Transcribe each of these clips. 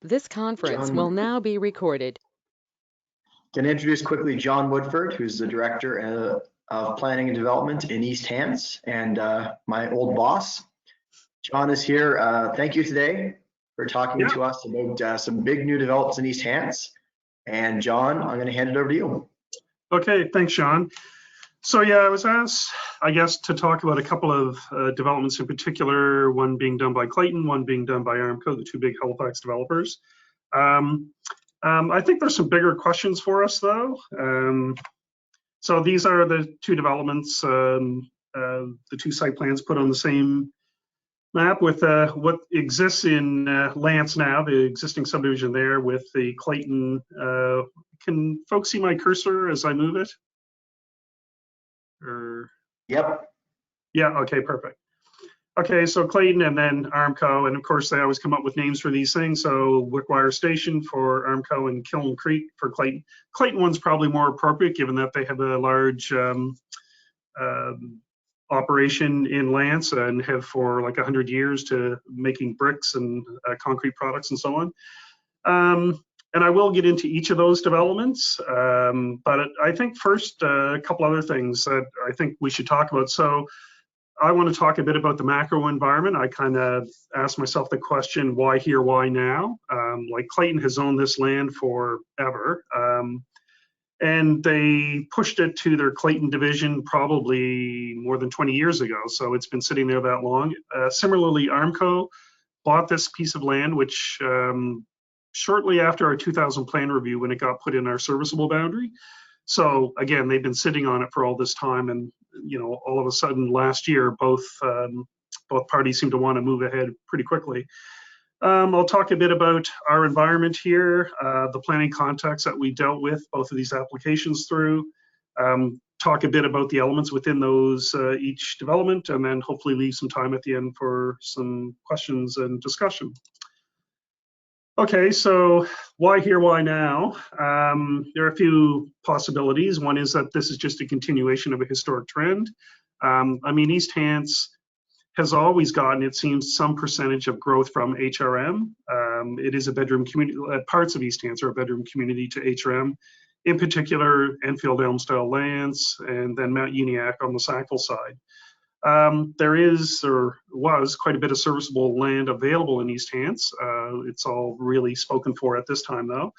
This conference John, will now be recorded. can I introduce quickly John Woodford, who's the Director of Planning and Development in East Hants, and my old boss. John is here. Thank you today for talking to us about some big new developments in East Hants. And John, I'm going to hand it over to you. Okay, thanks, Sean. So yeah, I was asked, I guess, to talk about a couple of developments in particular, one being done by Clayton, one being done by Armco, the two big Halifax developers. I think there's some bigger questions for us though. So these are the two developments, the two site plans put on the same map with what exists in Lance now, the existing subdivision there with the Clayton. Can folks see my cursor as I move it? Yep. Yeah, okay, perfect. Okay, so Clayton and then Armco, and of course they always come up with names for these things. So Wickwire Station for Armco and Kiln Creek for Clayton. Clayton one's probably more appropriate given that they have a large operation in Lance and have for like 100 years to making bricks and concrete products and so on. And I will get into each of those developments, but I think first a couple other things that I think we should talk about. So I want to talk a bit about the macro environment. I kind of asked myself the question, why here, why now? Like Clayton has owned this land forever, and they pushed it to their Clayton division probably more than 20 years ago. So it's been sitting there that long. Similarly, Armco bought this piece of land, which shortly after our 2000 plan review when it got put in our serviceable boundary. So again, they've been sitting on it for all this time, and you know, all of a sudden last year, both parties seem to want to move ahead pretty quickly. I'll talk a bit about our environment here, the planning context that we dealt with both of these applications through, talk a bit about the elements within those each development, and then hopefully leave some time at the end for some questions and discussion. Okay, so why here, why now? There are a few possibilities. One is that this is just a continuation of a historic trend. I mean, East Hants has always gotten, it seems, some percentage of growth from HRM. It is a bedroom community, parts of East Hants are a bedroom community to HRM, in particular Enfield Elmsdale Lance, and then Mount Uniacke on the Sackville side. There is, or was, quite a bit of serviceable land available in East Hants. It's all really spoken for at this time, though.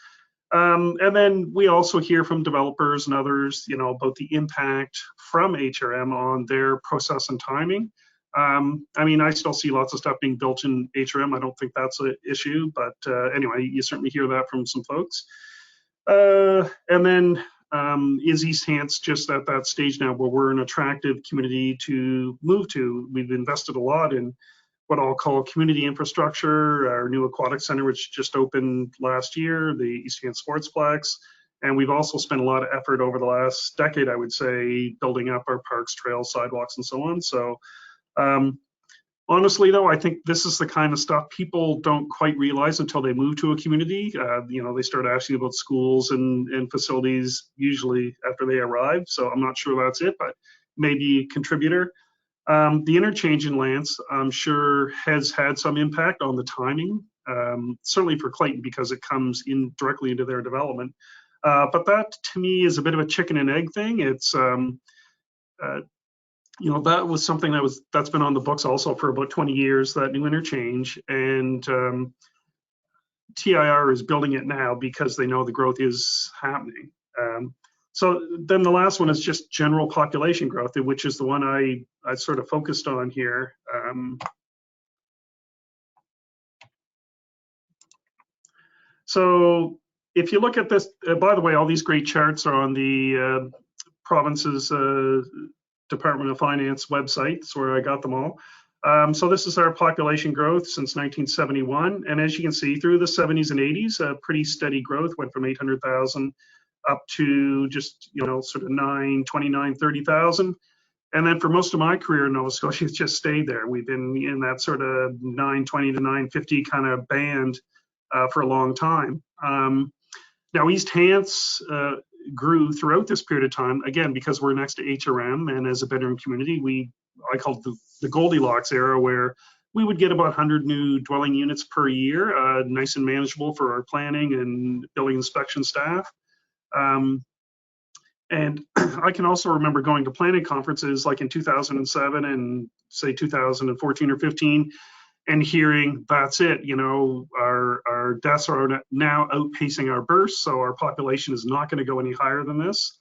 And then we also hear from developers and others, you know, about the impact from HRM on their process and timing. I mean, I still see lots of stuff being built in HRM. I don't think that's an issue, but anyway, you certainly hear that from some folks. And then is East Hants just at that stage now where we're an attractive community to move to? We've invested a lot in what I'll call community infrastructure, our new aquatic center, which just opened last year, the East Hants Sportsplex. And we've also spent a lot of effort over the last decade, I would say, building up our parks, trails, sidewalks, and so on. So honestly, though, I think this is the kind of stuff people don't quite realize until they move to a community. You know, they start asking about schools and facilities usually after they arrive. So I'm not sure that's it, but maybe a contributor. The interchange in Lance, I'm sure, has had some impact on the timing, certainly for Clayton because it comes in directly into their development. But that, to me, is a bit of a chicken and egg thing. It's you know, that was something that's been on the books also for about 20 years, that new interchange, and TIR is building it now because they know the growth is happening. So then the last one is just general population growth, which is the one I sort of focused on here. So if you look at this, by the way, all these great charts are on the province's Department of Finance website. That's where I got them all. So this is our population growth since 1971. And as you can see, through the 70s and 80s, a pretty steady growth, went from 800,000 up to just, you know, sort of 29, 30,000. And then for most of my career in Nova Scotia, it's just stayed there. We've been in that sort of 920 to 950 kind of band for a long time. Now, East Hants grew throughout this period of time, again, because we're next to HRM and as a bedroom community, I call it the Goldilocks era, where we would get about 100 new dwelling units per year, nice and manageable for our planning and building inspection staff. And I can also remember going to planning conferences like in 2007 and say 2014 or 15 and hearing that's it, you know, our deaths are now outpacing our births, so our population is not going to go any higher than this.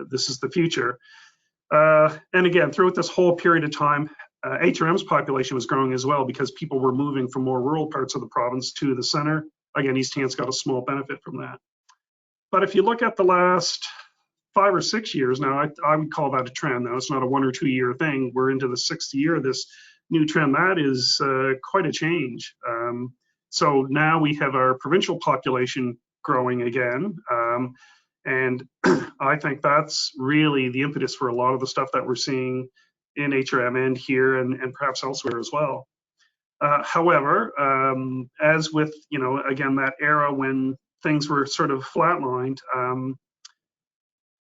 This is the future. And again, throughout this whole period of time, HRM's population was growing as well because people were moving from more rural parts of the province to the center. Again, East Hants got a small benefit from that. But if you look at the last 5 or 6 years now, I would call that a trend. Now, it's not a 1 or 2 year thing. We're into the 6th year of this new trend. That is quite a change. So now we have our provincial population growing again. And I think that's really the impetus for a lot of the stuff that we're seeing in HRM and here and perhaps elsewhere as well. However, as with, you know, again, that era when things were sort of flatlined,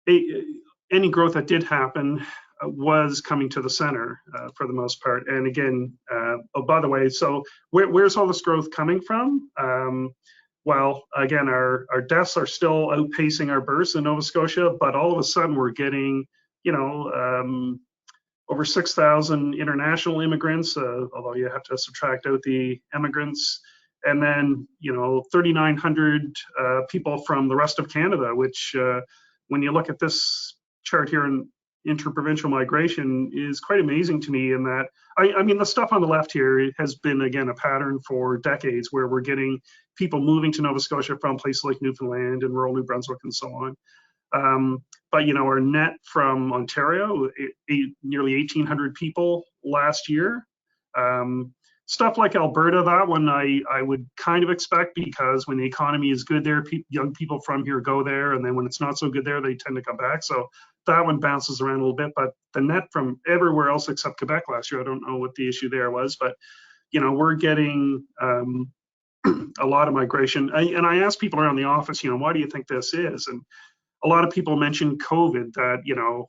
any growth that did happen was coming to the center for the most part. And again, oh, by the way, so where's all this growth coming from? Well, again, our deaths are still outpacing our births in Nova Scotia, but all of a sudden we're getting, you know, over 6,000 international immigrants, although you have to subtract out the immigrants, and then, you know, 3,900 people from the rest of Canada, which when you look at this chart here in interprovincial migration is quite amazing to me in that, I mean, the stuff on the left here has been, again, a pattern for decades where we're getting people moving to Nova Scotia from places like Newfoundland and rural New Brunswick and so on. But, you know, our net from Ontario, nearly 1,800 people last year. Stuff like Alberta, that one I would kind of expect because when the economy is good there, young people from here go there, and then when it's not so good there, they tend to come back. So that one bounces around a little bit, but the net from everywhere else except Quebec last year, I don't know what the issue there was, but, you know, we're getting a lot of migration. And I asked people around the office, you know, why do you think this is? And a lot of people mentioned COVID, that, you know,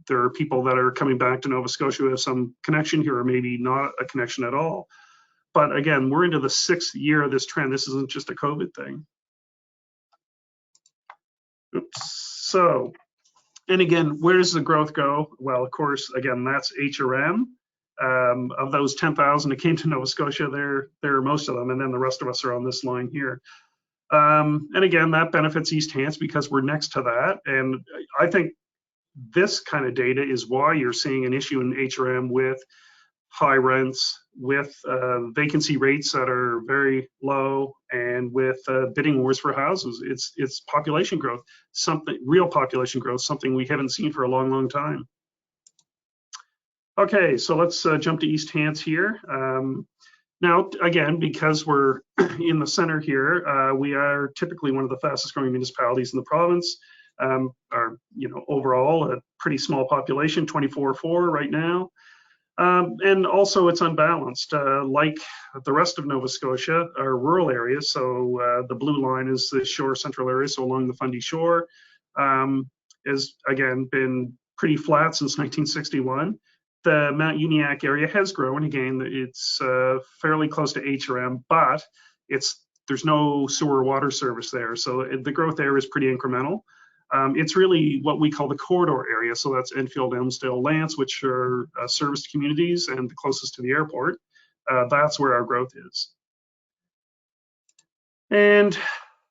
there are people that are coming back to Nova Scotia who have some connection here or maybe not a connection at all. But again, we're into the 6th year of this trend. This isn't just a COVID thing. Oops. So, and again, where does the growth go? Well, of course, again, that's HRM. Of those 10,000 that came to Nova Scotia, there are most of them, and then the rest of us are on this line here. And again, that benefits East Hants because we're next to that. And I think this kind of data is why you're seeing an issue in HRM with high rents, with vacancy rates that are very low, and with bidding wars for houses. It's population growth, real population growth, something we haven't seen for a long, long time. Okay, so let's jump to East Hants here. Now, again, because we're in the center here, we are typically one of the fastest growing municipalities in the province. Our, you know, overall, a pretty small population, 24.4 right now. And also it's unbalanced. Like the rest of Nova Scotia, our rural areas, so the blue line is the shore central area, so along the Fundy Shore, has, again, been pretty flat since 1961. The Mount Uniacke area has grown. Again, it's fairly close to HRM, but there's no sewer water service there. So the growth there is pretty incremental. It's really what we call the corridor area. So that's Enfield, Elmsdale, Lance, which are serviced communities and the closest to the airport. That's where our growth is. And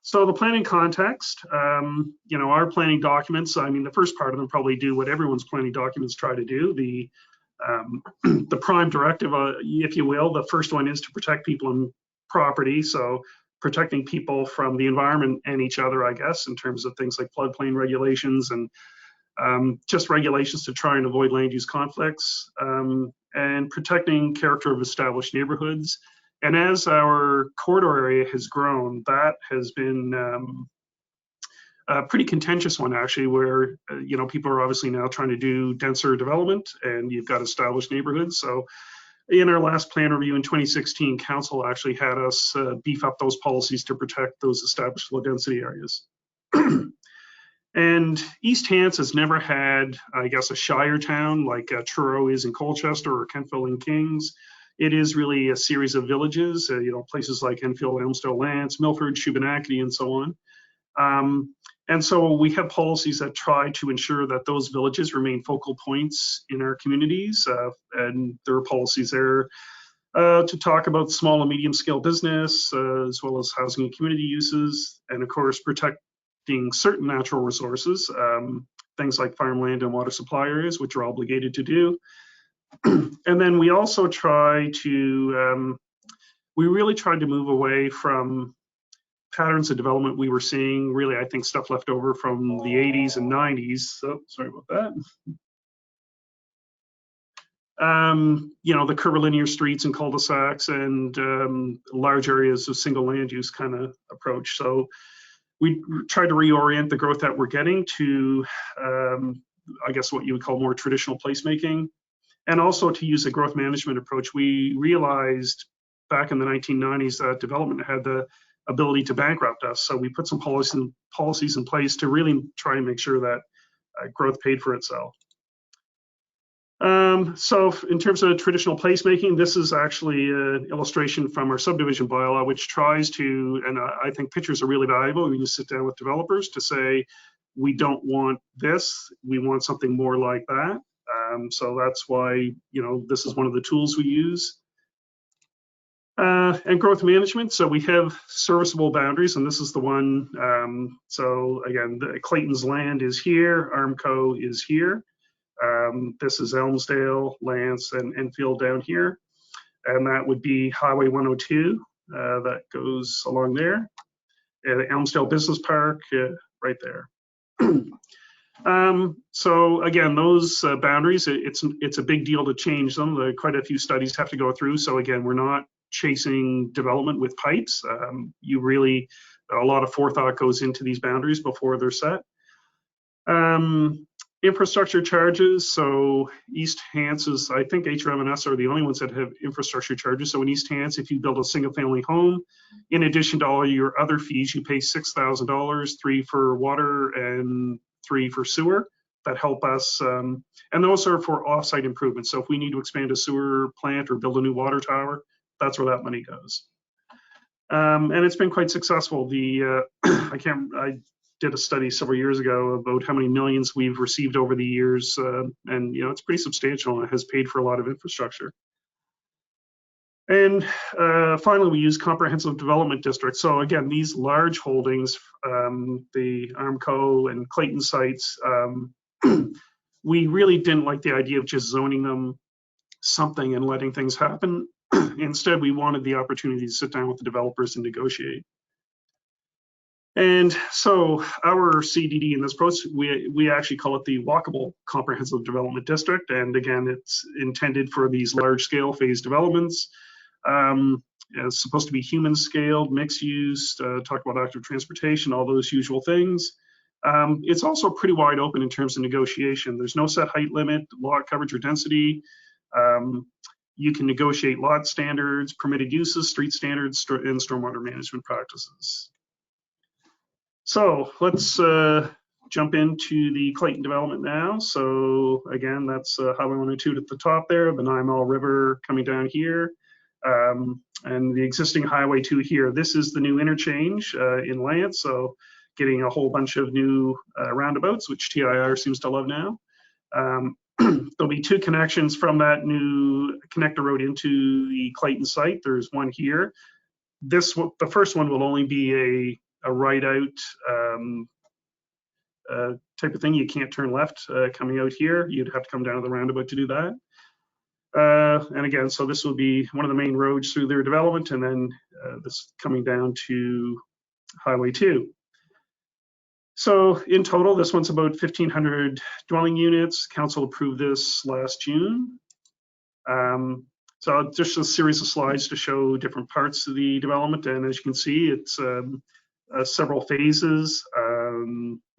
so the planning context, you know, our planning documents, I mean, the first part of them probably do what everyone's planning documents try to do. The prime directive, if you will, the first one is to protect people and property. So protecting people from the environment and each other, I guess, in terms of things like floodplain regulations and just regulations to try and avoid land use conflicts, and protecting character of established neighborhoods. And as our corridor area has grown, that has been a pretty contentious one, actually, where you know, people are obviously now trying to do denser development, and you've got established neighborhoods. So in our last plan review in 2016, council actually had us beef up those policies to protect those established low density areas. And East Hants has never had, I guess, a shire town like Truro is in Colchester or Kentville in Kings. It is really a series of villages, places like Enfield, Elmsdale, Lance, Milford, Shubenacadie, and so on. And so we have policies that try to ensure that those villages remain focal points in our communities. And there are policies there to talk about small and medium scale business, as well as housing and community uses, and of course, protecting certain natural resources, things like farmland and water supply areas, which are obligated to do. And then we also try to, we really tried to move away from patterns of development we were seeing, really, I think stuff left over from the 80s and 90s. So sorry about that. The curvilinear streets and cul-de-sacs and large areas of single land use kind of approach. So we tried to reorient the growth that we're getting to, I guess, what you would call more traditional placemaking, and also to use a growth management approach. We realized back in the 1990s that development had the ability to bankrupt us. So we put some policies in place to really try and make sure that growth paid for itself. So in terms of traditional placemaking, this is actually an illustration from our subdivision bylaw, which tries to, and I think pictures are really valuable when you sit down with developers to say, we don't want this, we want something more like that. So that's why, this is one of the tools we use. And growth management. So we have serviceable boundaries, and this is the one. So again, Clayton's land is here, Armco is here. This is Elmsdale, Lance, and Enfield down here. And that would be Highway 102 that goes along there. Elmsdale Business Park right there. So again, those boundaries, it's a big deal to change them. Quite a few studies have to go through. So again, we're not chasing development with pipes. A lot of forethought goes into these boundaries before they're set. Infrastructure charges. So East Hants is, I think HRM&S are the only ones that have infrastructure charges. So in East Hants, if you build a single family home, in addition to all your other fees, you pay $6,000, $3,000 for water and $3,000 for sewer that help us. And those are for offsite improvements. So if we need to expand a sewer plant or build a new water tower, that's where that money goes. And it's been quite successful. I did a study several years ago about how many millions we've received over the years, and it's pretty substantial, and it has paid for a lot of infrastructure. And finally, we use comprehensive development districts. So again, these large holdings, the Armco and Clayton sites, we really didn't like the idea of just zoning them something and letting things happen. Instead, we wanted the opportunity to sit down with the developers and negotiate. And so our CDD in this process, we actually call it the Walkable Comprehensive Development District. And again, it's intended for these large scale phase developments. It's supposed to be human scaled, mixed use, talk about active transportation, all those usual things. It's also pretty wide open in terms of negotiation. There's no set height limit, lot coverage or density. You can negotiate lot standards, permitted uses, street standards, and stormwater management practices. So let's jump into the Clayton development now. So again, that's Highway 102 at the top there, the Nine Mile River coming down here, and the existing Highway 2 here. This is the new interchange in Lance, so getting a whole bunch of new roundabouts, which TIR seems to love now. There'll be two connections from that new connector road into the Clayton site. There's one here. The first one will only be a right out type of thing. You can't turn left coming out here. You'd have to come down to the roundabout to do that. And again, so this will be one of the main roads through their development, and then this coming down to Highway 2. So in total, this one's about 1,500 dwelling units. Council approved this last June. So just a series of slides to show different parts of the development. And as you can see, it's several phases.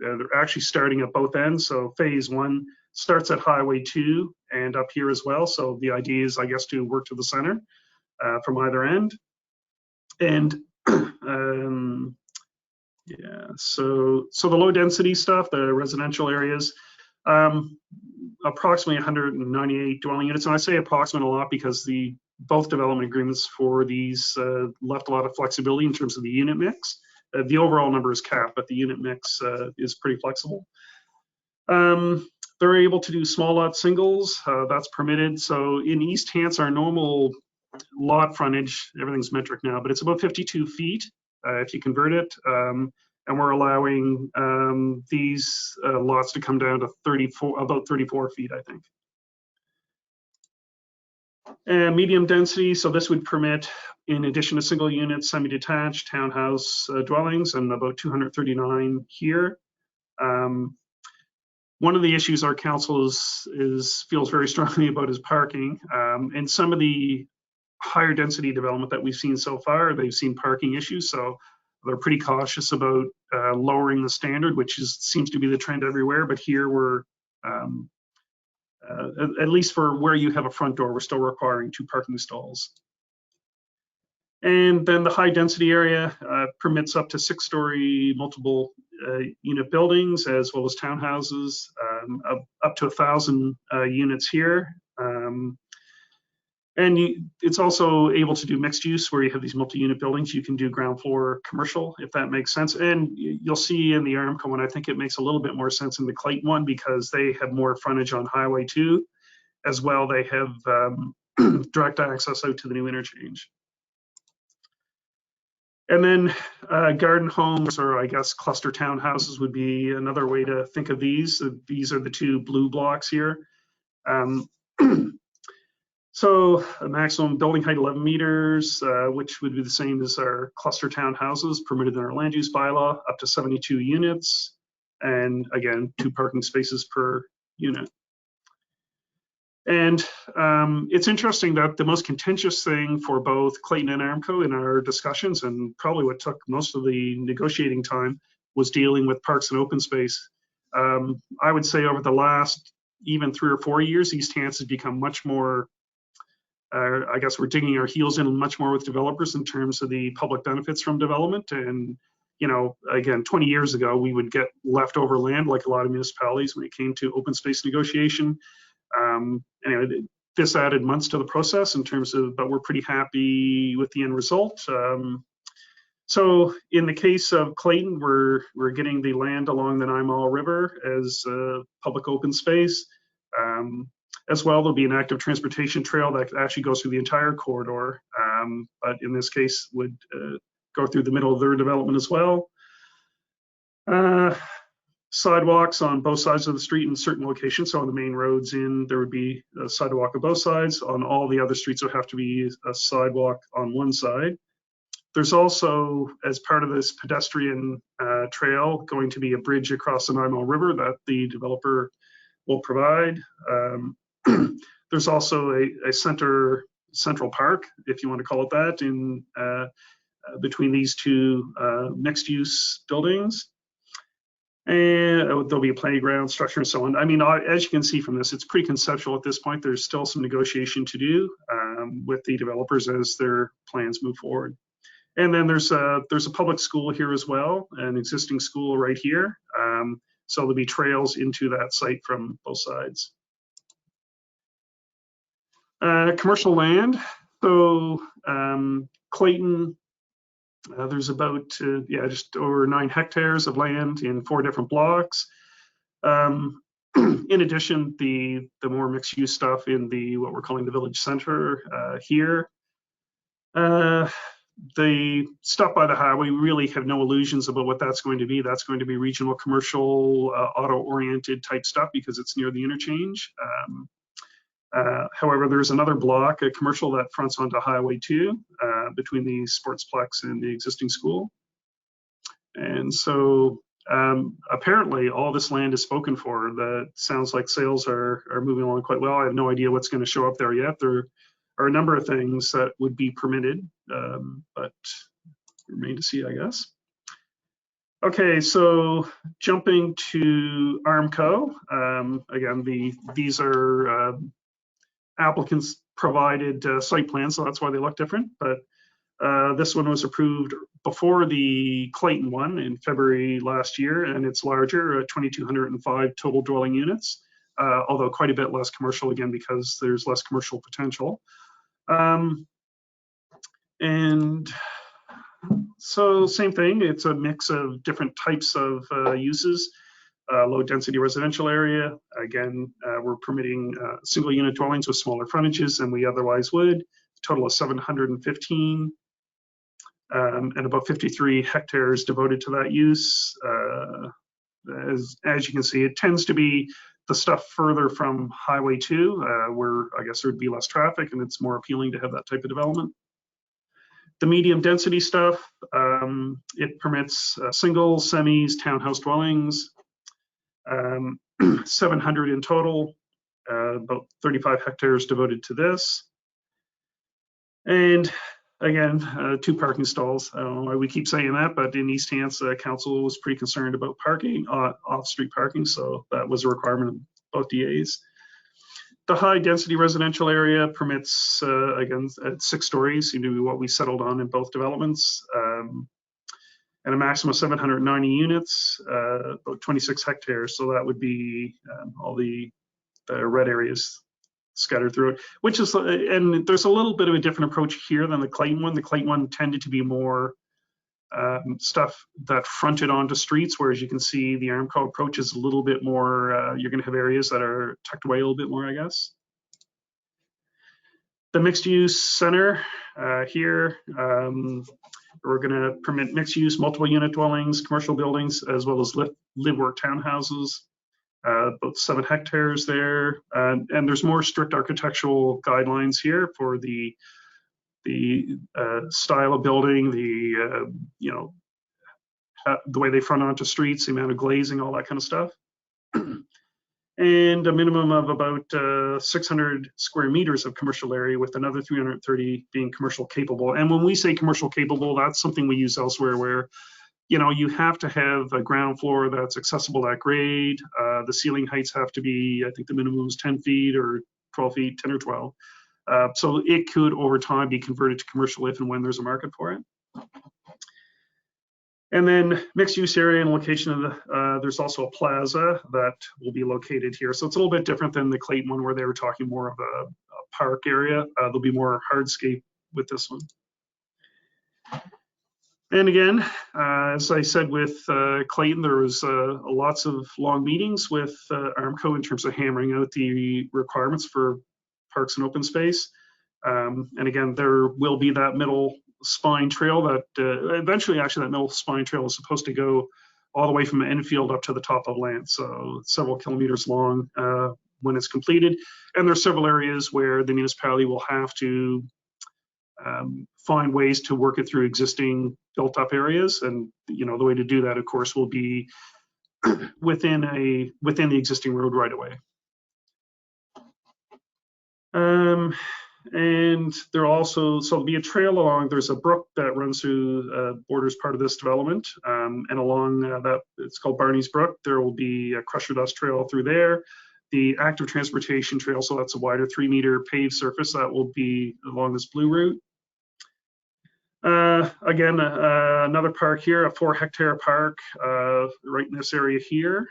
They're actually starting at both ends. So phase 1 starts at Highway 2 and up here as well. So the idea is, I guess, to work to the center from either end. And Yeah, so the low density stuff, the residential areas, approximately 198 dwelling units. And I say approximate a lot because both development agreements for these left a lot of flexibility in terms of the unit mix. The overall number is capped, but the unit mix is pretty flexible. They're able to do small lot singles, that's permitted. So in East Hants, our normal lot frontage, everything's metric now, but it's about 52 feet if you convert it. And we're allowing these lots to come down to about 34 feet, I think. And medium density, so this would permit, in addition to single unit, semi-detached townhouse dwellings, and about 239 here. One of the issues our council feels very strongly about is parking. And some of the higher density development that we've seen so far, they've seen parking issues. So they're pretty cautious about lowering the standard, which seems to be the trend everywhere. But here we're, at least for where you have a front door, we're still requiring 2 parking stalls. And then the high density area permits up to 6-story multiple unit buildings, as well as townhouses, up to 1,000 units here. And it's also able to do mixed use where you have these multi-unit buildings. You can do ground floor commercial, if that makes sense. And you'll see in the Armco one, I think it makes a little bit more sense in the Clayton one because they have more frontage on Highway 2. As well, they have direct access out to the new interchange. And then garden homes, or I guess cluster townhouses would be another way to think of these. These are the 2 blue blocks here. So a maximum building height 11 meters, which would be the same as our cluster townhouses permitted in our land use bylaw, up to 72 units. And again, 2 parking spaces per unit. And it's interesting that the most contentious thing for both Clayton and Armco in our discussions, and probably what took most of the negotiating time, was dealing with parks and open space. I would say over the last even 3 or 4 years, East Hants has become much more, I guess we're digging our heels in much more with developers in terms of the public benefits from development. And, you know, again, 20 years ago, we would get leftover land like a lot of municipalities when it came to open space negotiation. Anyway, this added months to the process in terms of, but we're pretty happy with the end result. So in the case of Clayton, we're getting the land along the Nymall River as public open space. As well, there'll be an active transportation trail that actually goes through the entire corridor, but in this case would go through the middle of their development as well. Sidewalks on both sides of the street in certain locations. So on the main roads there would be a sidewalk on both sides. On all the other streets, there would have to be a sidewalk on one side. There's also, as part of this pedestrian trail, going to be a bridge across the Nymall River that the developer will provide. There's also a central park, if you want to call it that, in between these 2 mixed-use buildings. And there'll be a playground structure and so on. I mean, as you can see from this, it's pretty conceptual at this point. There's still some negotiation to do with the developers as their plans move forward. And then there's a public school here as well, an existing school right here. So there'll be trails into that site from both sides. Commercial land. So Clayton, there's about just over 9 hectares of land in 4 different blocks. In addition, the more mixed use stuff in what we're calling the village center here. The stuff by the highway, we really have no illusions about what that's going to be. That's going to be regional commercial, auto-oriented type stuff because it's near the interchange. However, there's another block, a commercial that fronts onto Highway 2 between the Sportsplex and the existing school. And so apparently all this land is spoken for. That sounds like sales are moving along quite well. I have no idea what's going to show up there yet. There are a number of things that would be permitted, but remain to see, I guess. Okay, so jumping to Armco. Again, these are applicants provided site plans, so that's why they look different. But this one was approved before the Clayton one in February last year, and it's larger, 2,205 total dwelling units, although quite a bit less commercial again because there's less commercial potential. And so same thing, it's a mix of different types of uses. Low density residential area. Again, we're permitting single unit dwellings with smaller frontages than we otherwise would. A total of 715 and about 53 hectares devoted to that use. As you can see, it tends to be the stuff further from Highway 2, where I guess there would be less traffic and it's more appealing to have that type of development. The medium density stuff, it permits singles, semis, townhouse dwellings, 700 in total, about 35 hectares devoted to this. And again, 2 parking stalls. I don't know why we keep saying that, but in East Hants, council was pretty concerned about parking, off-street parking, so that was a requirement of both DAs. The high density residential area permits, again, at 6 stories, seem to be what we settled on in both developments, and a maximum of 790 units, about 26 hectares. So that would be all the red areas scattered through it, which is, and there's a little bit of a different approach here than the Clayton one. The Clayton one tended to be more stuff that fronted onto streets, whereas you can see the Armco approach is a little bit more, you're going to have areas that are tucked away a little bit more, I guess. The mixed use center here, we're going to permit mixed use, multiple unit dwellings, commercial buildings, as well as live work townhouses, about 7 hectares there. And there's more strict architectural guidelines here for the style of building, the way they front onto streets, the amount of glazing, all that kind of stuff. And a minimum of about 600 square meters of commercial area, with another 330 being commercial capable. And when we say commercial capable, that's something we use elsewhere, where you have to have a ground floor that's accessible at grade. The ceiling heights have to be, I think the minimum is 10 feet or 12 feet, 10 or 12. So it could over time be converted to commercial if and when there's a market for it. And then mixed use area and location of the, there's also a plaza that will be located here. So it's a little bit different than the Clayton one, where they were talking more of a park area. There'll be more hardscape with this one. And again, as I said with Clayton, there was lots of long meetings with Armco in terms of hammering out the requirements for parks and open space. And again, there will be that middle spine trail that eventually, actually, that middle spine trail is supposed to go all the way from Enfield up to the top of Lance, so several kilometers long when it's completed. And there's several areas where the municipality will have to find ways to work it through existing built-up areas, and the way to do that, of course, will be within the existing road right away. And there also, so there'll be a trail along, there's a brook that runs through, borders part of this development, and along that, it's called Barney's Brook, there will be a crusher dust trail through there. The active transportation trail, so that's a wider 3-meter paved surface, that will be along this blue route. Again, another park here, a 4-hectare park right in this area here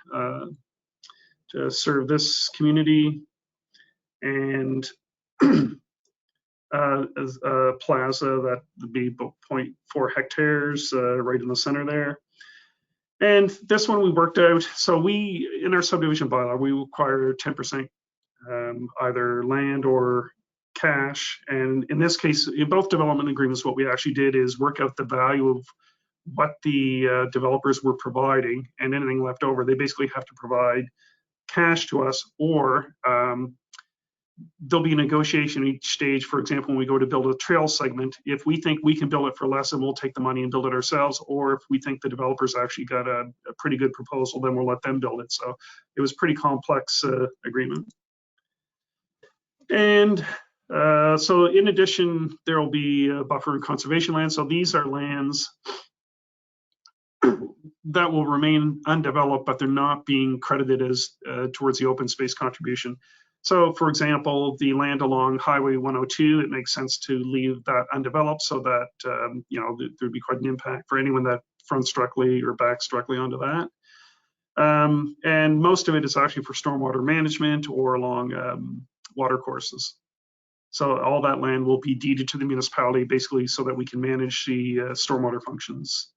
to serve this community. And as a plaza that would be about 0.4 hectares right in the center there. And this one we worked out. So we, in our subdivision bylaw, we require 10% either land or cash. And in this case, in both development agreements, what we actually did is work out the value of what the developers were providing, and anything left over, they basically have to provide cash to us, or there'll be a negotiation at each stage. For example, when we go to build a trail segment, if we think we can build it for less, then we'll take the money and build it ourselves. Or if we think the developers actually got a pretty good proposal, then we'll let them build it. So it was a pretty complex agreement. And so in addition, there will be a buffer and conservation land. So these are lands that will remain undeveloped, but they're not being credited as towards the open space contribution. So, for example, the land along Highway 102, it makes sense to leave that undeveloped so that, there'd be quite an impact for anyone that fronts directly or backs directly onto that. And most of it is actually for stormwater management or along water courses. So all that land will be deeded to the municipality basically so that we can manage the stormwater functions.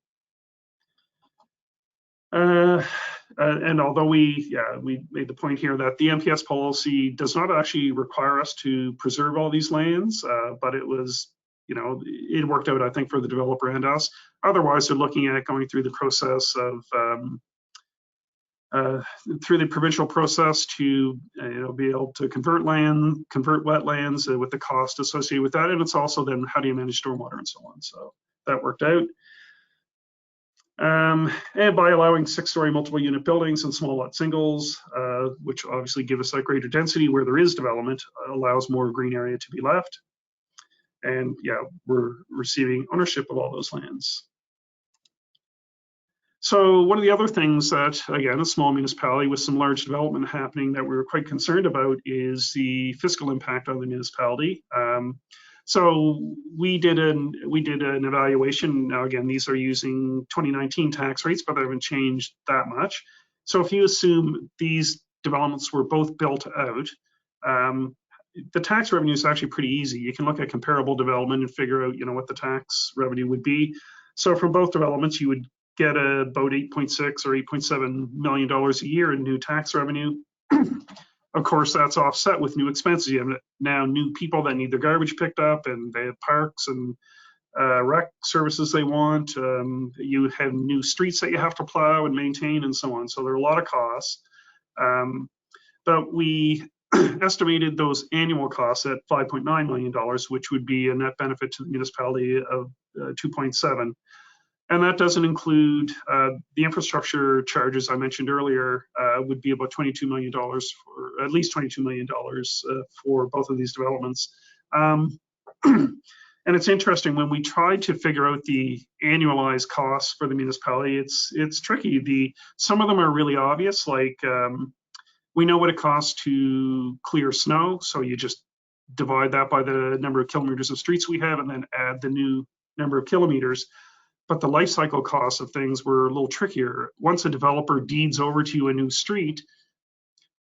And although we made the point here that the MPS policy does not actually require us to preserve all these lands, but it was, it worked out, I think, for the developer and us. Otherwise, they're looking at going through the process of, through the provincial process to, be able to convert wetlands with the cost associated with that. And it's also then how do you manage stormwater and so on. So that worked out. And by allowing 6-story multiple unit buildings and small lot singles, which obviously give us that greater density where there is development, allows more green area to be left. And yeah, we're receiving ownership of all those lands. So one of the other things that, again, a small municipality with some large development happening that we were quite concerned about is the fiscal impact on the municipality. So we did an evaluation. Now, again, these are using 2019 tax rates, but they haven't changed that much. So if you assume these developments were both built out, the tax revenue is actually pretty easy. You can look at comparable development and figure out, what the tax revenue would be. So from both developments, you would get about $8.6 or $8.7 million a year in new tax revenue. Of course, that's offset with new expenses. You have now new people that need their garbage picked up, and they have parks and rec services they want. You have new streets that you have to plow and maintain and so on. So there are a lot of costs. But we estimated those annual costs at $5.9 million, which would be a net benefit to the municipality of 2.7. And that doesn't include the infrastructure charges I mentioned earlier, would be about $22 million, for at least $22 million for both of these developments. And it's interesting, when we tried to figure out the annualized costs for the municipality, it's tricky. Some of them are really obvious, like we know what it costs to clear snow. So you just divide that by the number of kilometers of streets we have and then add the new number of kilometers. But the life cycle costs of things were a little trickier. Once a developer deeds over to you a new street,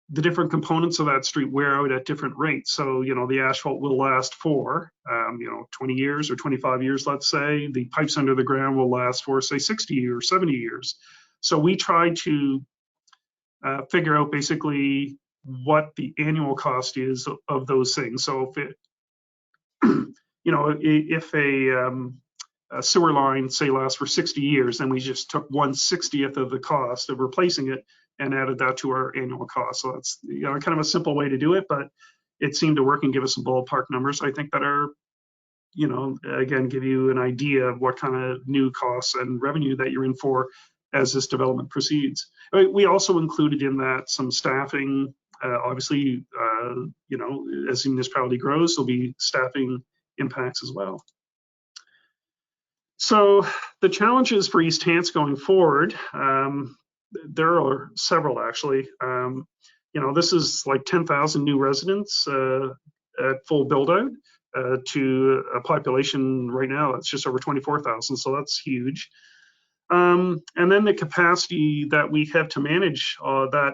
the different components of that street wear out at different rates. So, the asphalt will last for, 20 years or 25 years, let's say. The pipes under the ground will last for, say, 60 or 70 years. So we tried to figure out basically what the annual cost is of those things. So if it, if a sewer line, say, lasts for 60 years, then we just took 1/60th of the cost of replacing it and added that to our annual cost. So that's kind of a simple way to do it, but it seemed to work and give us some ballpark numbers, I think, that are, again, give you an idea of what kind of new costs and revenue that you're in for as this development proceeds. We also included in that some staffing. Obviously, as the municipality grows, there'll be staffing impacts as well. So the challenges for East Hants going forward, there are several actually. This is like 10,000 new residents at full build out to a population right now that's just over 24,000. So that's huge. And then the capacity that we have to manage that,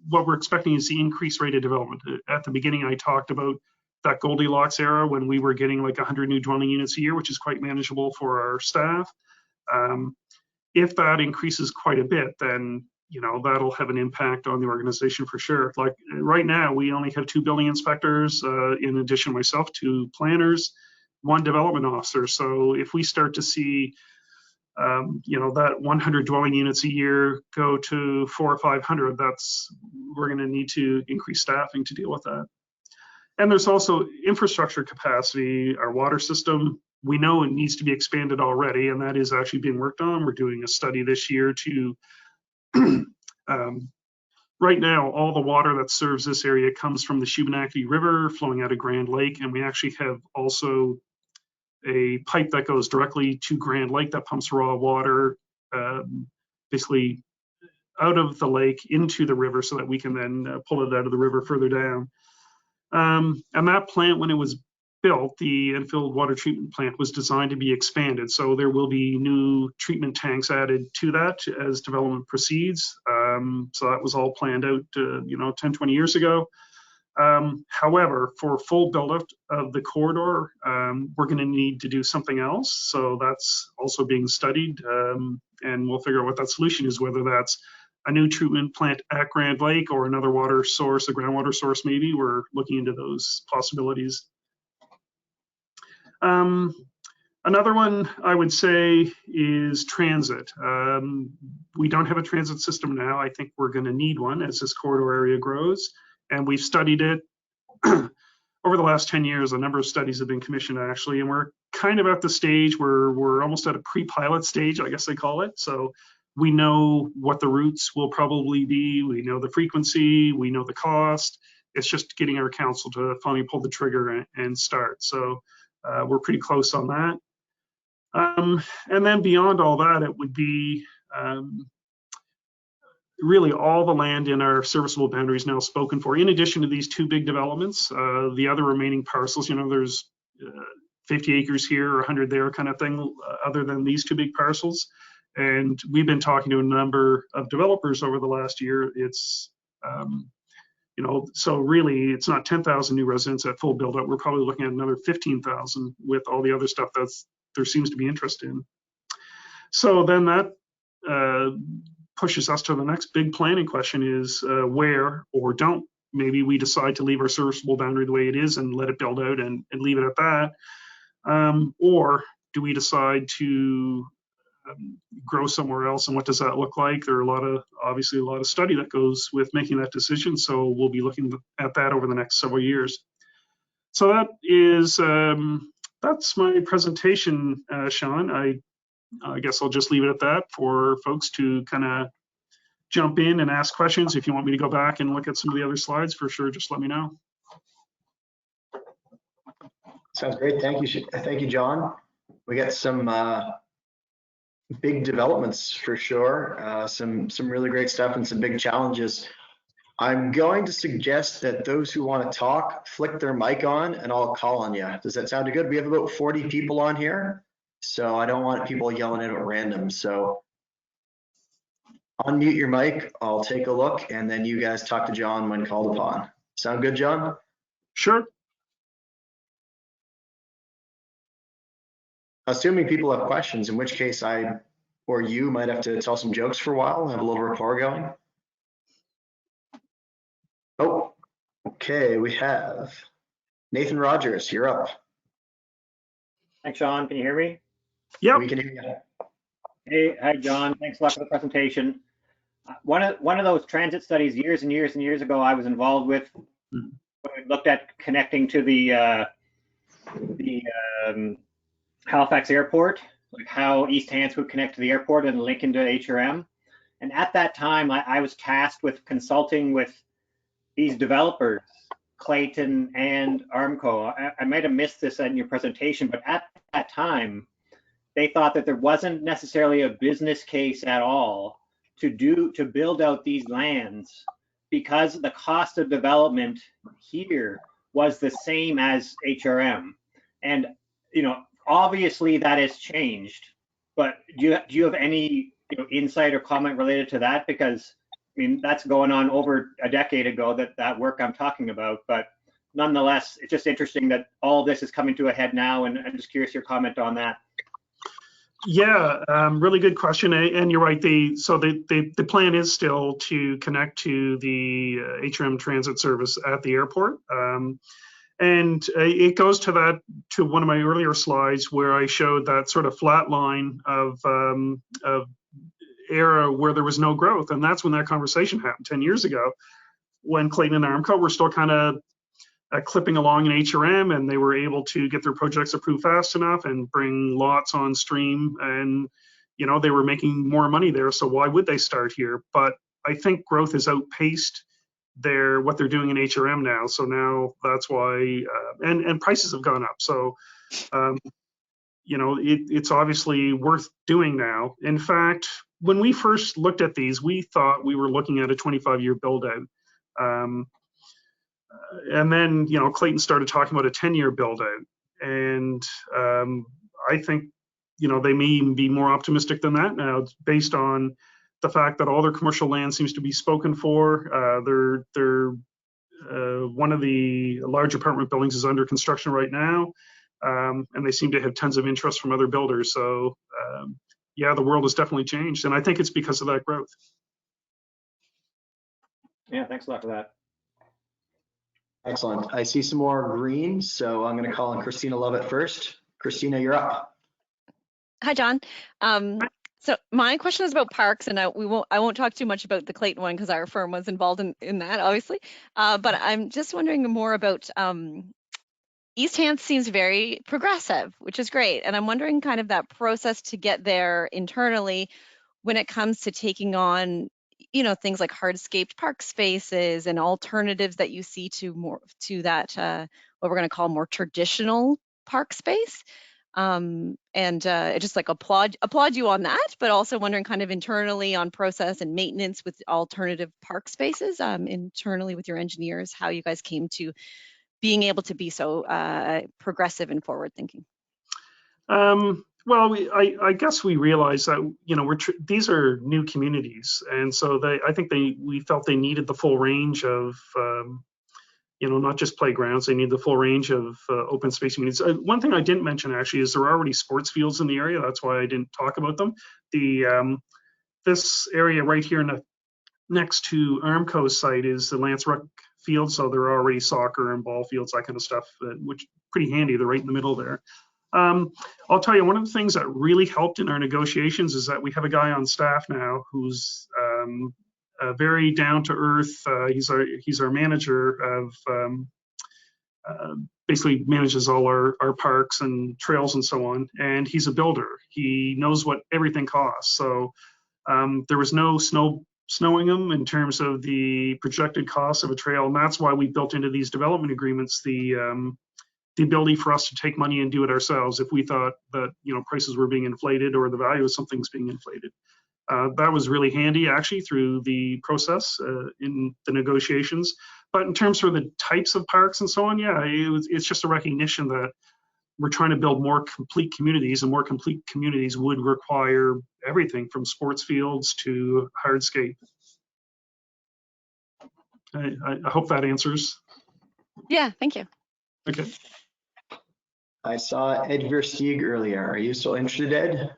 what we're expecting is the increased rate of development. At the beginning, I talked about that Goldilocks era when we were getting like 100 new dwelling units a year, which is quite manageable for our staff. If that increases quite a bit, then that'll have an impact on the organization for sure. Like right now, we only have 2 building inspectors, in addition to myself, 2 planners, 1 development officer. So if we start to see that 100 dwelling units a year go to 400 or 500, we're going to need to increase staffing to deal with that. And there's also infrastructure capacity. Our water system, we know it needs to be expanded already, and that is actually being worked on. We're doing a study this year to, right now, all the water that serves this area comes from the Shubenacadie River flowing out of Grand Lake, and we actually have also a pipe that goes directly to Grand Lake that pumps raw water, basically out of the lake into the river so that we can then pull it out of the river further down. And that plant, when it was built, the infilled water treatment plant was designed to be expanded. So there will be new treatment tanks added to that as development proceeds. So that was all planned out, 10, 20 years ago. However, for full build-out of the corridor, we're going to need to do something else. So that's also being studied, and we'll figure out what that solution is, whether that's a new treatment plant at Grand Lake or another water source, a groundwater source maybe. We're looking into those possibilities. Another one I would say is transit. We don't have a transit system now. I think we're going to need one as this corridor area grows. And we've studied it over the last 10 years. A number of studies have been commissioned actually, and we're kind of at the stage where we're almost at a pre-pilot stage, I guess they call it. So we know what the routes will probably be. We know the frequency, we know the cost. It's just getting our council to finally pull the trigger and start. So we're pretty close on that. And then beyond all that, it would be really all the land in our serviceable boundaries now spoken for. In addition to these two big developments, the other remaining parcels, there's 50 acres here or 100 there kind of thing, other than these two big parcels. And we've been talking to a number of developers over the last year. It's, so really it's not 10,000 new residents at full build up. We're probably looking at another 15,000 with all the other stuff there seems to be interest in. So then that pushes us to the next big planning question is where or don't maybe we decide to leave our serviceable boundary the way it is and let it build out and leave it at that, or do we decide to grow somewhere else, and what does that look like? There are obviously a lot of study that goes with making that decision, so we'll be looking at that over the next several years. So that is that's my presentation, Sean. I guess I'll just leave it at that for folks to kind of jump in and ask questions. If you want me to go back and look at some of the other slides, for sure, just let me know. Sounds great. Thank you, John. We got some big developments for sure. Some really great stuff and some big challenges. I'm going to suggest that those who want to talk flick their mic on and I'll call on you. Does that sound good? We have about 40 people on here, so I don't want people yelling in at random. So unmute your mic, I'll take a look, and then you guys talk to John when called upon. Sound good, John? Sure. Assuming people have questions, in which case I or you might have to tell some jokes for a while, have a little rapport going. Oh, okay, we have Nathan Rogers, you're up. Thanks, Sean. Can you hear me? Yeah. We can hear you. Hey, hi, John. Thanks a lot for the presentation. One of those transit studies years and years and years ago I was involved with, when we looked at connecting to the Halifax Airport, like how East Hants would connect to the airport and link into HRM. And at that time, I was tasked with consulting with these developers, Clayton and Armco. I might have missed this in your presentation, but at that time, they thought that there wasn't necessarily a business case at all to build out these lands because the cost of development here was the same as HRM. And obviously that has changed, but do you have any insight or comment related to that? Because I mean, that's going on over a decade ago, that work I'm talking about, but nonetheless, it's just interesting that all this is coming to a head now, and I'm just curious your comment on that. Yeah, really good question, and you're right. The plan is still to connect to the HRM transit service at the airport, and it goes to one of my earlier slides where I showed that sort of flat line of era where there was no growth, and that's when that conversation happened 10 years ago, when Clayton and Armco were still kind of clipping along in HRM, and they were able to get their projects approved fast enough and bring lots on stream, and they were making more money there, so why would they start here? But I think growth has outpaced what they're doing in HRM now, so now that's why and prices have gone up, so it's obviously worth doing now. In fact, when we first looked at these, we thought we were looking at a 25-year build out. And then, Clayton started talking about a 10-year build out. And I think, they may even be more optimistic than that now. It's based on the fact that all their commercial land seems to be spoken for. They're one of the large apartment buildings is under construction right now. And they seem to have tons of interest from other builders. So yeah, the world has definitely changed. And I think it's because of that growth. Yeah, thanks a lot for that. Excellent. I see some more green, so I'm going to call on Christina Lovett first. Christina, you're up. Hi, John. So my question is about parks, and I won't talk too much about the Clayton one because our firm was involved in that, obviously. But I'm just wondering more about East Hants seems very progressive, which is great, and I'm wondering kind of that process to get there internally when it comes to taking on, things like hardscaped park spaces and alternatives that you see to that what we're going to call more traditional park space. And just like applaud you on that, but also wondering kind of internally on process and maintenance with alternative park spaces, internally with your engineers, how you guys came to being able to be so progressive and forward thinking. Well, I guess we realized that these are new communities, and so I think we felt they needed the full range of not just playgrounds. They need the full range of open space communities. One thing I didn't mention actually is there are already sports fields in the area. That's why I didn't talk about them. This area right here next to Armco's site is the Lance Rec field, so there are already soccer and ball fields, that kind of stuff, which pretty handy. They're right in the middle there. I'll tell you, one of the things that really helped in our negotiations is that we have a guy on staff now who's very down to earth. He's our manager of basically manages all our parks and trails and so on. And he's a builder. He knows what everything costs. So there was no snowing them in terms of the projected cost of a trail, and that's why we built into these development agreements the ability for us to take money and do it ourselves if we thought that prices were being inflated or the value of something's being inflated. That was really handy actually through the process in the negotiations. But in terms of the types of parks and so on, yeah, it's just a recognition that we're trying to build more complete communities, and more complete communities would require everything from sports fields to hardscape. I hope that answers. Yeah, thank you. Okay. I saw Ed Versteeg earlier. Are you still interested, Ed?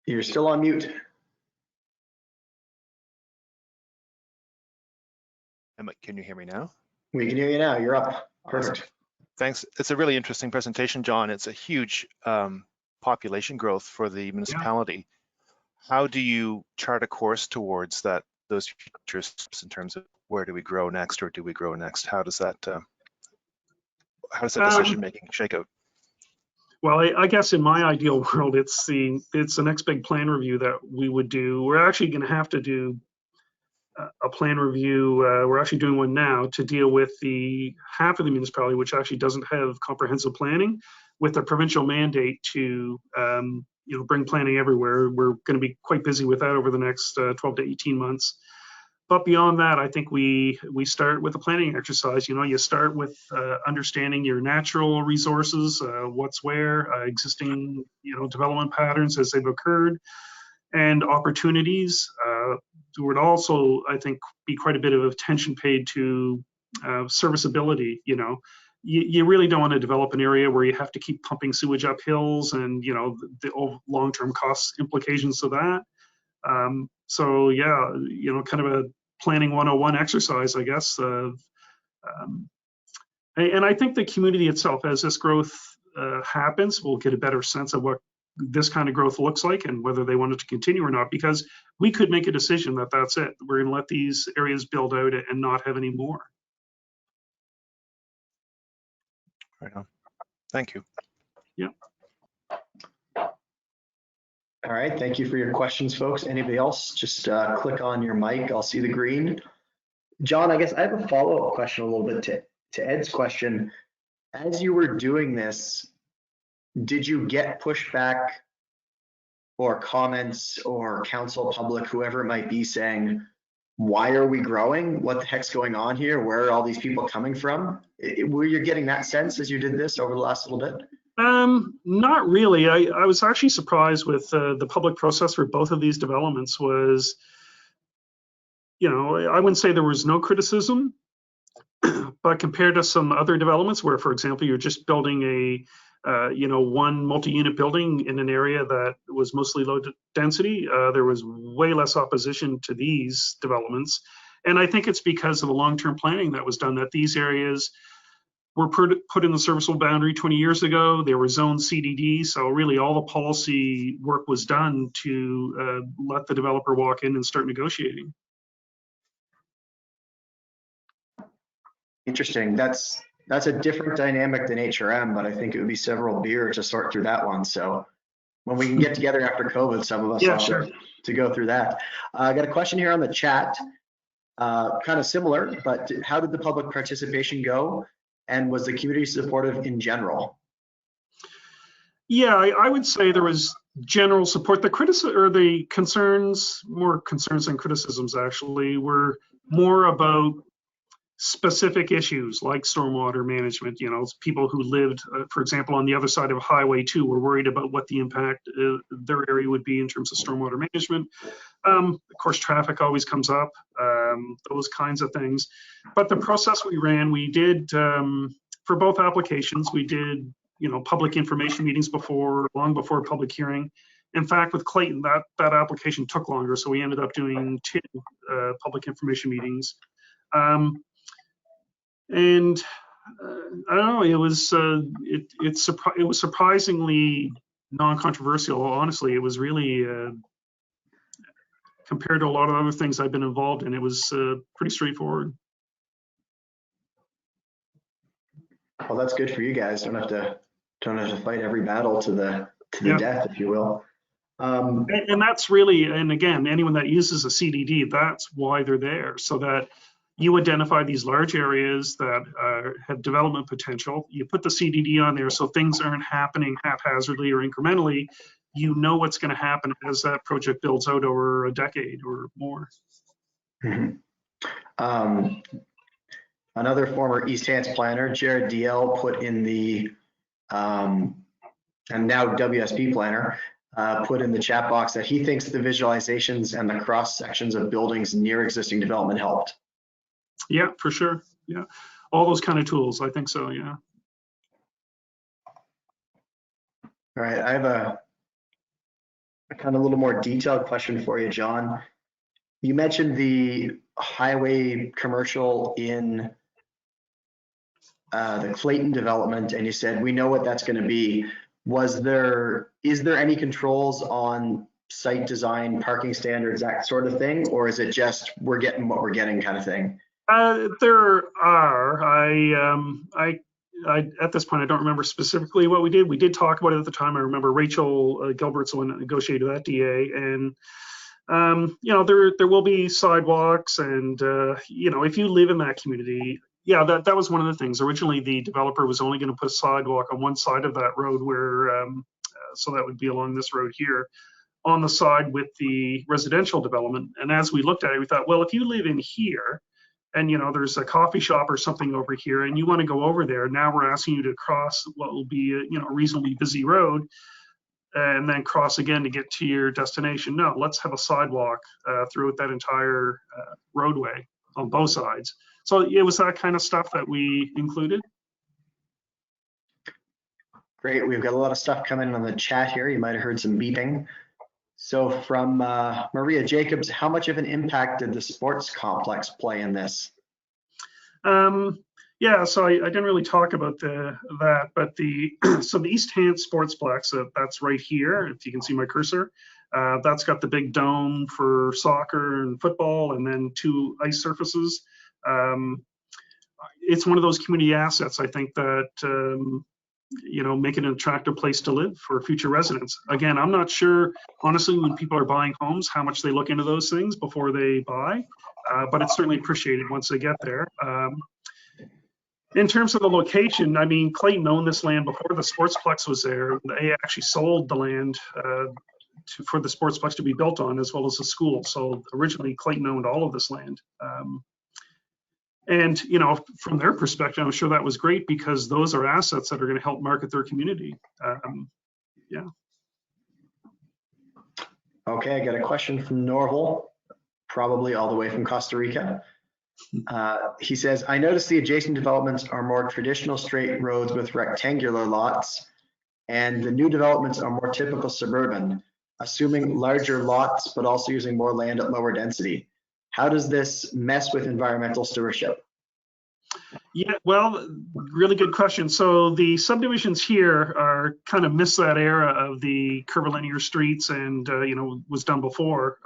You're still on mute. Can you hear me now? We can hear you now. You're up. Awesome. Perfect. Thanks. It's a really interesting presentation, John. It's a huge population growth for the municipality. Yeah. How do you chart a course towards those future steps in terms of where do we grow next, or do we grow next? How does that decision making shake out? Well, I guess in my ideal world, it's the next big plan review that we would do. We're actually going to have to do a plan review. We're actually doing one now to deal with the half of the municipality which actually doesn't have comprehensive planning, with the provincial mandate to bring planning everywhere. We're going to be quite busy with that over the next 12 to 18 months. But beyond that, I think we start with a planning exercise. You start with understanding your natural resources, what's where, existing development patterns as they've occurred, and opportunities. There would also, I think, be quite a bit of attention paid to serviceability. You really don't want to develop an area where you have to keep pumping sewage up hills, and the long-term cost implications of that. So yeah, kind of a planning 101 exercise, I guess. And I think the community itself, as this growth happens, will get a better sense of what this kind of growth looks like and whether they want it to continue or not, because we could make a decision that that's it. We're going to let these areas build out and not have any more. Right on. Thank you. Yeah. All right, thank you for your questions, folks. Anybody else, just click on your mic. I'll see the green. John, I guess I have a follow-up question a little bit to Ed's question. As you were doing this, did you get pushback or comments or council, public, whoever it might be, saying, why are we growing? What the heck's going on here? Where are all these people coming from? Were you getting that sense as you did this over the last little bit? Not really. I was actually surprised with the public process for both of these developments was, I wouldn't say there was no criticism, but compared to some other developments where, for example, you're just building one multi-unit building in an area that was mostly low density, there was way less opposition to these developments. And I think it's because of the long-term planning that was done, that these areas were put in the serviceable boundary 20 years ago. They were zoned CDD, so really all the policy work was done to let the developer walk in and start negotiating. Interesting. That's a different dynamic than HRM, but I think it would be several beers to sort through that one. So when we can get together after COVID, some of us will to go through that. I got a question here on the chat, kind of similar, but how did the public participation go? And was the community supportive in general? Yeah, I would say there was general support. The concerns, more concerns than criticisms actually, were more about specific issues like stormwater management. People who lived, for example, on the other side of Highway 2 were worried about what the impact their area would be in terms of stormwater management. Of course, traffic always comes up, those kinds of things. But the process we ran, we did, for both applications, we did, public information meetings long before public hearing. In fact, with Clayton, that application took longer, so we ended up doing 2 public information meetings. And I don't know, it was surprisingly non-controversial. Honestly, it was really compared to a lot of other things I've been involved in, it was pretty straightforward. Well, that's good for you guys. Don't have to fight every battle to the death, if you will. And that's really, and again, anyone that uses a CDD, that's why they're there, so that you identify these large areas that have development potential. You put the CDD on there so things aren't happening haphazardly or incrementally. You know what's going to happen as that project builds out over a decade or more. Mm-hmm. Another former East Hants planner, Jared DL, put in the, and now WSP planner, put in the chat box that he thinks the visualizations and the cross sections of buildings near existing development helped. Yeah, for sure. Yeah, all those kind of tools. I think so. Yeah. All right, I have a kind of a little more detailed question for you, John. You mentioned the highway commercial in the Clayton development, and you said we know what that's going to be. Is there any controls on site design, parking standards, that sort of thing, or is it just we're getting what we're getting kind of thing? There are. I at this point I don't remember specifically what we did. We did talk about it at the time. I remember Rachel Gilbert's the one that negotiated that DA, and there will be sidewalks, and if you live in that community, yeah, that was one of the things. Originally, the developer was only going to put a sidewalk on one side of that road, where so that would be along this road here, on the side with the residential development. And as we looked at it, we thought, well, if you live in here, and there's a coffee shop or something over here, and you want to go over there, now we're asking you to cross what will be a reasonably busy road, and then cross again to get to your destination. No, let's have a sidewalk throughout that entire roadway on both sides. So it was that kind of stuff that we included. Great, we've got a lot of stuff coming on the chat here. You might have heard some beeping. So from Maria Jacobs, how much of an impact did the sports complex play in this? Yeah, so I didn't really talk about that, but the East Hants Sportsplex, that's right here, if you can see my cursor. That's got the big dome for soccer and football, and then 2 ice surfaces. It's one of those community assets, I think, that make it an attractive place to live for future residents. Again, I'm not sure, honestly, when people are buying homes, how much they look into those things before they buy, but it's certainly appreciated once they get there. In terms of the location, I mean, Clayton owned this land before the Sportsplex was there. They actually sold the land for the Sportsplex to be built on, as well as the school. So originally, Clayton owned all of this land. And, you know, from their perspective, I'm sure that was great because those are assets that are going to help market their community. Yeah. Okay, I got a question from Norval, probably all the way from Costa Rica. He says, I noticed the adjacent developments are more traditional straight roads with rectangular lots, and the new developments are more typical suburban, assuming larger lots, but also using more land at lower density. How does this mess with environmental stewardship? Yeah, well, really good question. So the subdivisions here are kind of miss that era of the curvilinear streets and, you know, was done before.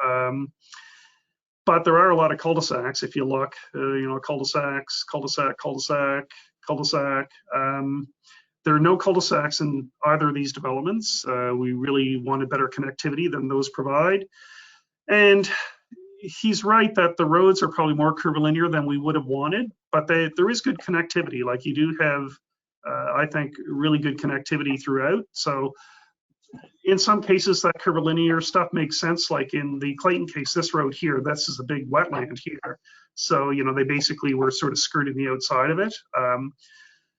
But there are a lot of cul-de-sacs if you look, you know, cul-de-sacs, cul-de-sac, cul-de-sac, cul-de-sac. There are no cul-de-sacs in either of these developments. We really wanted better connectivity than those provide. And he's right that the roads are probably more curvilinear than we would have wanted, but there is good connectivity. Like you do have, I think, really good connectivity throughout. So in some cases, that curvilinear stuff makes sense. Like in the Clayton case, this road here, this is a big wetland here. So, you know, they basically were sort of skirting the outside of it.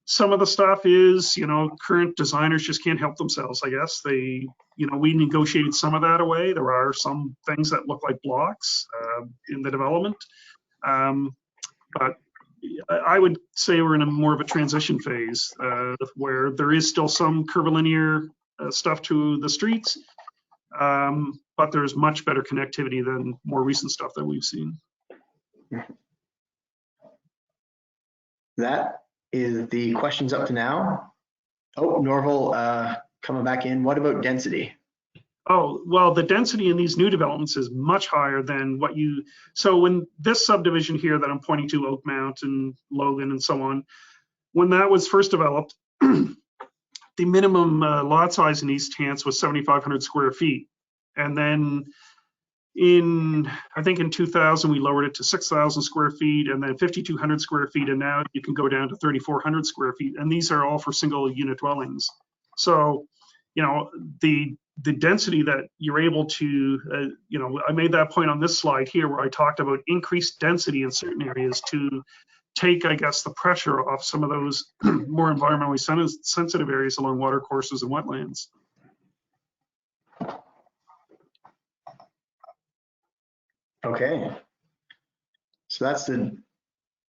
Some of the stuff is, you know, current designers just can't help themselves, I guess. They, you know, we negotiated some of that away. There are some things that look like blocks in the development. But I would say we're in a more of a transition phase where there is still some curvilinear stuff to the streets, but there's much better connectivity than more recent stuff that we've seen. That is the questions up to now. Oh, Norval coming back in. What about density? Oh, well, the density in these new developments is much higher than what you, so when this subdivision here that I'm pointing to, Oak Mountain, Logan, and so on, when that was first developed, the minimum lot size in East Hants was 7,500 square feet. And then I think in 2000, we lowered it to 6,000 square feet and then 5,200 square feet. And now you can go down to 3,400 square feet. And these are all for single unit dwellings. So, you know, the density that you're able to, you know, I made that point on this slide here where I talked about increased density in certain areas to take, I guess, the pressure off some of those more environmentally sensitive areas along water courses and wetlands. Okay. So that's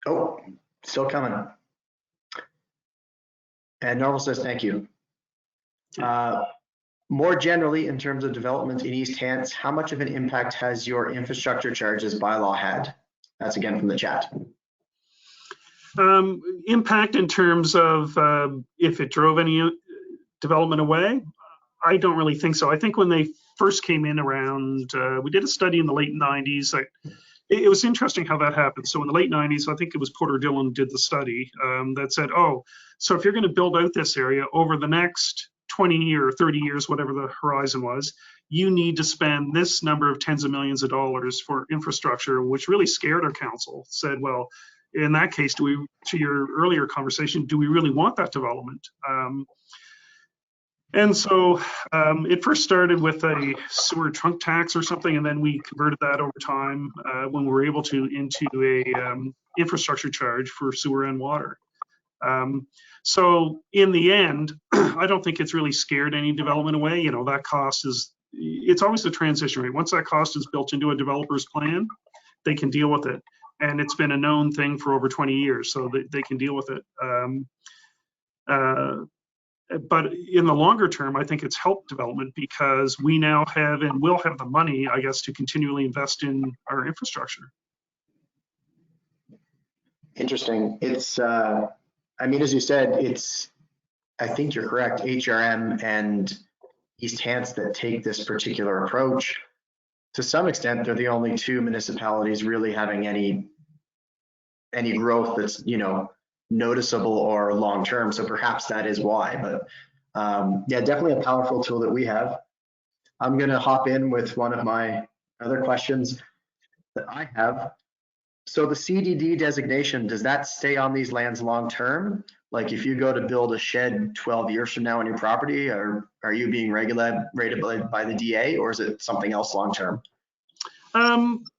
oh, still coming. And Norval says, thank you. More generally, in terms of development in East Hants, how much of an impact has your infrastructure charges bylaw had? That's again from the chat. Impact in terms of if it drove any development away, I don't really think so. I think when they first came in around, we did a study in the late 90s. It was interesting how that happened. So in the late 90s, I think it was Porter Dillon did the study that said, oh, so if you're going to build out this area over the next 20 or 30 years, whatever the horizon was, you need to spend this number of tens of millions of dollars for infrastructure, which really scared our council. Said, well, in that case, to your earlier conversation, do we really want that development? And so it first started with a sewer trunk tax or something, and then we converted that over time when we were able to into a infrastructure charge for sewer and water. So in the end, I don't think it's really scared any development away. You know, that cost is, it's always the transition rate. Once that cost is built into a developer's plan, they can deal with it. And it's been a known thing for over 20 years, so they can deal with it. But in the longer term, I think it's helped development because we now have and will have the money, I guess, to continually invest in our infrastructure. Interesting. It's, I mean, as you said, it's, I think you're correct, HRM and East Hants that take this particular approach. To some extent, they're the only two municipalities really having any growth that's, you know, noticeable or long-term. So perhaps that is why, but yeah, definitely a powerful tool that we have. I'm going to hop in with one of my other questions that I have. So the CDD designation, does that stay on these lands long term? Like if you go to build a shed 12 years from now on your property, are you being regulated by the DA, or is it something else long term?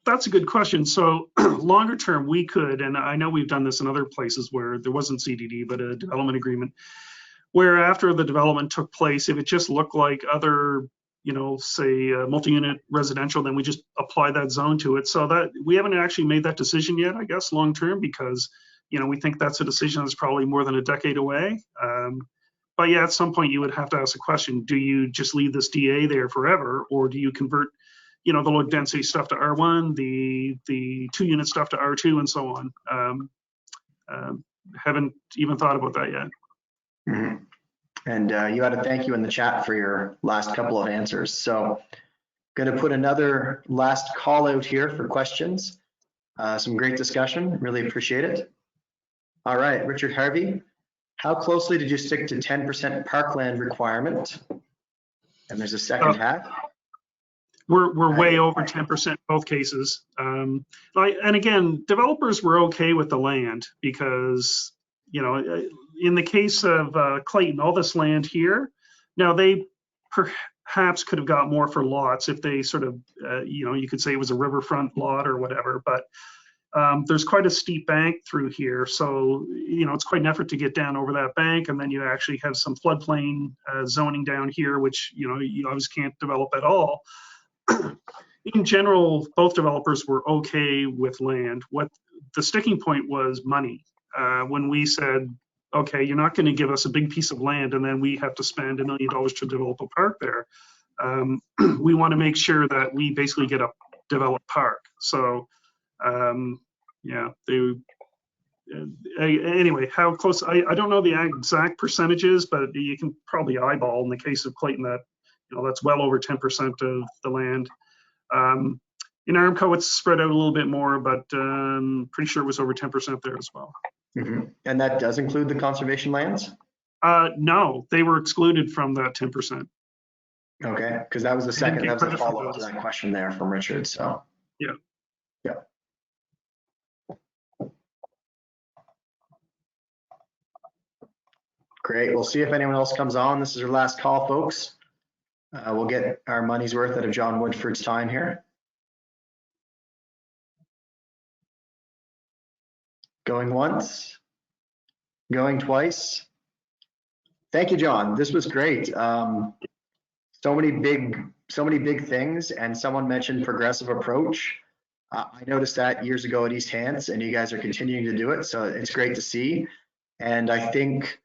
That's a good question. So longer term, we could, and I know we've done this in other places where there wasn't CDD, but a development agreement, where after the development took place, if it just looked like other, say multi-unit residential, then we just apply that zone to it. So that we haven't actually made that decision yet, I guess, long term, because we think that's a decision that's probably more than a decade away. But yeah, at some point you would have to ask the question: do you just leave this DA there forever, or do you convert the low density stuff to R1, the 2-unit stuff to R2, and so on? Haven't even thought about that yet. Mm-hmm. And you had a thank you in the chat for your last couple of answers. So going to put another last call out here for questions. Some great discussion, really appreciate it. All right, Richard Harvey, how closely did you stick to 10% parkland requirement? And there's a second half. We're way over 10% both cases. And again, developers were okay with the land because, in the case of Clayton, all this land here, now they perhaps could have got more for lots if they sort of, you could say it was a riverfront lot or whatever, but there's quite a steep bank through here. So, it's quite an effort to get down over that bank. And then you actually have some floodplain zoning down here, which, you always can't develop at all. In general, both developers were okay with land. What the sticking point was money. When we said, okay, you're not going to give us a big piece of land and then we have to spend $1 million to develop a park there. We want to make sure that we basically get a developed park. So, yeah, anyway, how close, I don't know the exact percentages, but you can probably eyeball in the case of Clayton that, that's well over 10% of the land. In Armco, it's spread out a little bit more, but pretty sure it was over 10% there as well. Mm-hmm. And that does include the conservation lands? No, they were excluded from that 10%. Okay, because that was the second, that was a follow-up to that question there from Richard, so. Yeah. Yeah. Great, we'll see if anyone else comes on. This is your last call, folks. We'll get our money's worth out of John Woodford's time here. Going once, going twice. Thank you, John. This was great. So many big things, and someone mentioned progressive approach. I noticed that years ago at East Hants, and you guys are continuing to do it, so it's great to see. And I think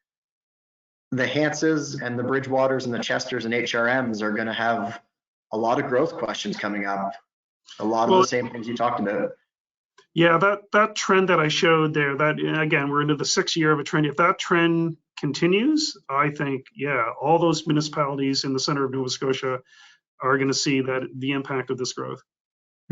the Hantses and the Bridgewaters and the Chesters and HRMs are going to have a lot of growth questions coming up. A lot of the same things you talked about. Yeah, that trend that I showed there, that again, we're into the 6th year of a trend. If that trend continues, I think, yeah, all those municipalities in the center of Nova Scotia are going to see that the impact of this growth.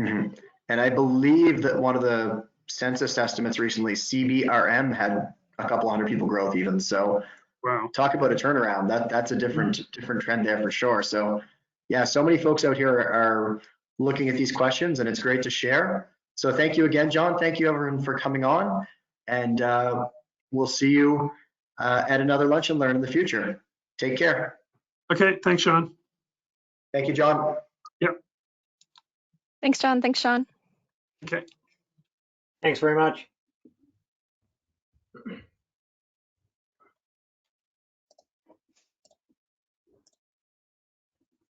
Mm-hmm. And I believe that one of the census estimates recently, CBRM had a couple hundred people growth even. So wow, talk about a turnaround. That's a different trend there for sure. So yeah, so many folks out here are looking at these questions, and it's great to share. So thank you again, John. Thank you everyone for coming on, and we'll see you at another Lunch and Learn in the future. Take care. Okay, thanks, Sean. Thank you, John. Yep. Thanks, John. Thanks, Sean. Okay. Thanks very much.